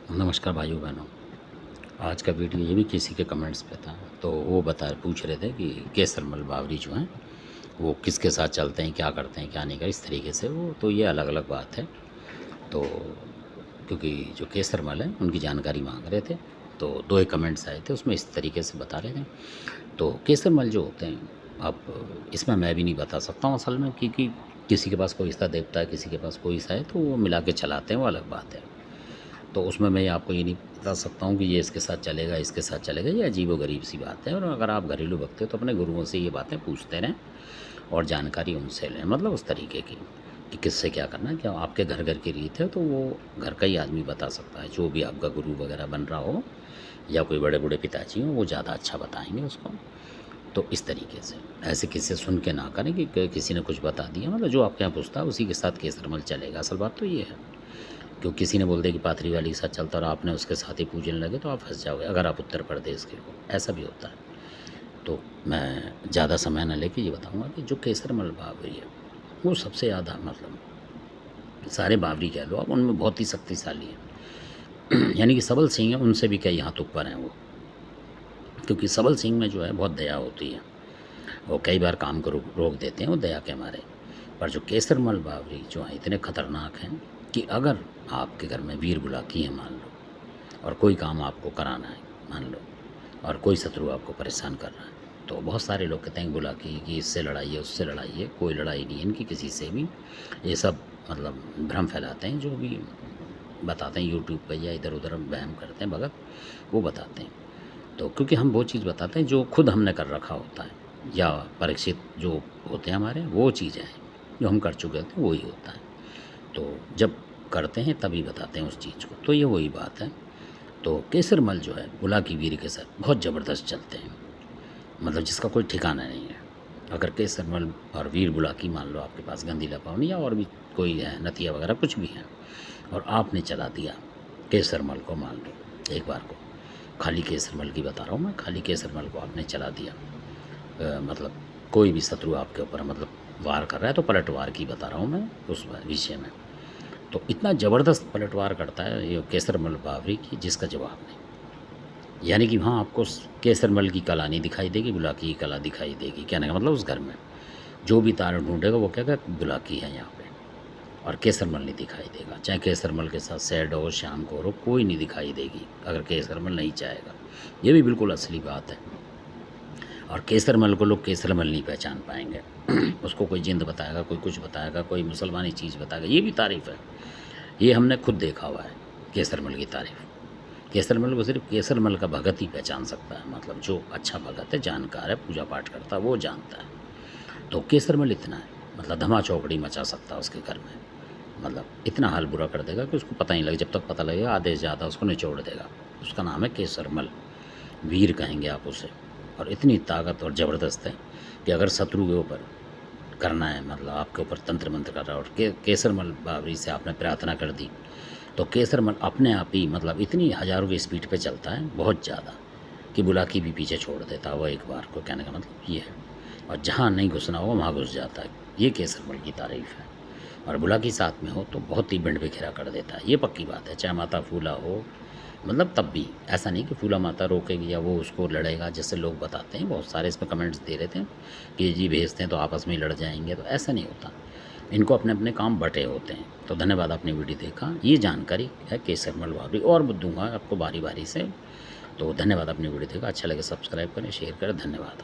नमस्कार भाइयों बहनों। आज का वीडियो ये भी किसी के कमेंट्स पे था, तो वो पूछ रहे थे कि केसरमल बावरी जो हैं वो किसके साथ चलते हैं, क्या करते हैं, क्या नहीं कर, इस तरीके से वो तो ये अलग अलग बात है। तो क्योंकि जो केसरमल है उनकी जानकारी मांग रहे थे, तो दो एक कमेंट्स आए थे, उसमें इस तरीके से बता रहे थे। तो केसरमल जो होते हैं, अब इसमें मैं भी नहीं बता सकता हूँ असल में, क्योंकि किसी के पास कोई सा देवता है, किसी के पास कोई सा है, तो वो मिला के चलाते हैं, वो अलग बात है। तो उसमें मैं आपको ये नहीं बता सकता हूँ कि ये इसके साथ चलेगा, इसके साथ चलेगा। ये अजीबोगरीब सी बात है, और अगर आप घरेलू भक्त हो तो अपने गुरुओं से ये बातें पूछते रहें और जानकारी उनसे लें, मतलब उस तरीके की कि किससे क्या करना है। क्या आपके घर घर की रीत है तो वो घर का ही आदमी बता सकता है, जो भी आपका गुरु वगैरह बन रहा हो या कोई बड़े बूढ़े पिताजी हो, वो ज़्यादा अच्छा बताएंगे उसको। तो इस तरीके से ऐसे किसी से सुन के ना करें कि किसी ने कुछ बता दिया, मतलब जो आपके यहाँ पूछता है उसी के साथ केसरमल चलेगा। असल बात तो ये है, क्यों किसी ने बोल दिया कि पाथरी वाली के साथ चलता और आपने उसके साथ ही पूजने लगे तो आप फंस जाओगे, अगर आप उत्तर प्रदेश के हो, ऐसा भी होता है। तो मैं ज़्यादा समय ना लेके ये बताऊंगा कि जो केसरमल बावरी है वो सबसे ज़्यादा, मतलब सारे बावरी कह लो आप, उनमें बहुत ही शक्तिशाली है। यानी कि सबल सिंह है, उनसे भी कई हाथ ऊपर हैं वो, क्योंकि सबल सिंह में जो है बहुत दया होती है। वो कई बार काम को रोक देते हैं वो दया के मारे। पर जो केसरमल बावरी जो हैं इतने खतरनाक हैं कि अगर आपके घर में वीर बुलाकी है मान लो, और कोई काम आपको कराना है मान लो, और कोई शत्रु आपको परेशान कर रहा है, तो बहुत सारे लोग कहते हैं बुलाकी कि इससे लड़ाई है, उससे लड़ाई है। कोई लड़ाई नहीं है इनकी किसी से भी। ये सब मतलब भ्रम फैलाते हैं, जो भी बताते हैं यूट्यूब पर या इधर उधर वहम करते हैं भगत, वो बताते हैं। तो क्योंकि हम वो चीज़ बताते हैं जो खुद हमने कर रखा होता है, या परीक्षित जो होते हैं हमारे, वो चीज़ें हैं जो हम कर चुके होते हैं, वही होता है। तो जब करते हैं तभी बताते हैं उस चीज़ को, तो ये वही बात है। तो केसरमल जो है बुलाकी वीर के साथ बहुत ज़बरदस्त चलते हैं, मतलब जिसका कोई ठिकाना नहीं है। अगर केसरमल और वीर बुलाकी मान लो आपके पास गंदीला पावनी या और भी कोई है, नतिया वगैरह कुछ भी है, और आपने चला दिया केसरमल को, मान लो एक बार को, खाली केसरमल की बता रहा हूँ मैं, खाली केसरमल को आपने चला दिया, मतलब कोई भी शत्रु आपके ऊपर मतलब वार कर रहा है, तो पलटवार की बता रहा हूँ मैं उस विषय में। तो इतना ज़बरदस्त पलटवार करता है ये केसरमल बावरी की, जिसका जवाब नहीं। यानी कि वहाँ आपको केसरमल की कला नहीं दिखाई देगी, बुलाकी की कला दिखाई देगी। कहने का मतलब उस घर में जो भी तार ढूंढेगा वो कहेगा बुलाकी है यहाँ पे, और केसरमल नहीं दिखाई देगा। चाहे केसरमल के साथ सैड हो, शाम को हो, कोई नहीं दिखाई देगी अगर केसरमल नहीं चाहेगा। ये भी बिल्कुल असली बात है। और केसरमल को लोग केसरमल नहीं पहचान पाएंगे। उसको कोई जिंद बताएगा, कोई कुछ बताएगा, कोई मुसलमानी चीज़ बताएगा, ये भी तारीफ़ है। ये हमने खुद देखा हुआ है केसरमल की तारीफ़। केसरमल को सिर्फ केसरमल का भगत ही पहचान सकता है, मतलब जो अच्छा भगत है, जानकार है, पूजा पाठ करता है, वो जानता है। तो केसरमल इतना है, मतलब धमा चौकड़ी मचा सकता है उसके घर में, मतलब इतना हाल बुरा कर देगा कि उसको पता नहीं लगे, जब तक पता लगेगा आधे से ज़्यादा उसको निचोड़ देगा। उसका नाम है केसरमल, वीर कहेंगे आप उसे। और इतनी ताकत और ज़बरदस्त है कि अगर शत्रु के ऊपर करना है, मतलब आपके ऊपर तंत्र मंत्र कर रहा है, और केसरमल बावरी से आपने प्रार्थना कर दी, तो केसरमल अपने आप ही मतलब इतनी हज़ारों की स्पीड पे चलता है, बहुत ज़्यादा, कि बुलाकी भी पीछे छोड़ देता है वो एक बार को। कहने का मतलब ये है, और जहाँ नहीं घुसना होगा वहाँ घुस जाता है। ये केसरमल की तारीफ़ है। और बुलाकी साथ में हो तो बहुत ही भिंड बिखेरा कर देता है, ये पक्की बात है। चाहे माता फूला हो, मतलब तब भी ऐसा नहीं कि फूला माता रोकेगी या वो उसको लड़ेगा, जैसे लोग बताते हैं। बहुत सारे इसमें कमेंट्स दे रहे थे कि जी भेजते हैं तो आपस में ही लड़ जाएंगे, तो ऐसा नहीं होता। इनको अपने अपने काम बटे होते हैं। तो धन्यवाद, आपने वीडियो देखा। ये जानकारी है केसरमल बावरी, और दूंगा आपको बारी बारी से। तो धन्यवाद, अपनी वीडियो देखा। अच्छा लगे सब्सक्राइब करें, शेयर करें। धन्यवाद।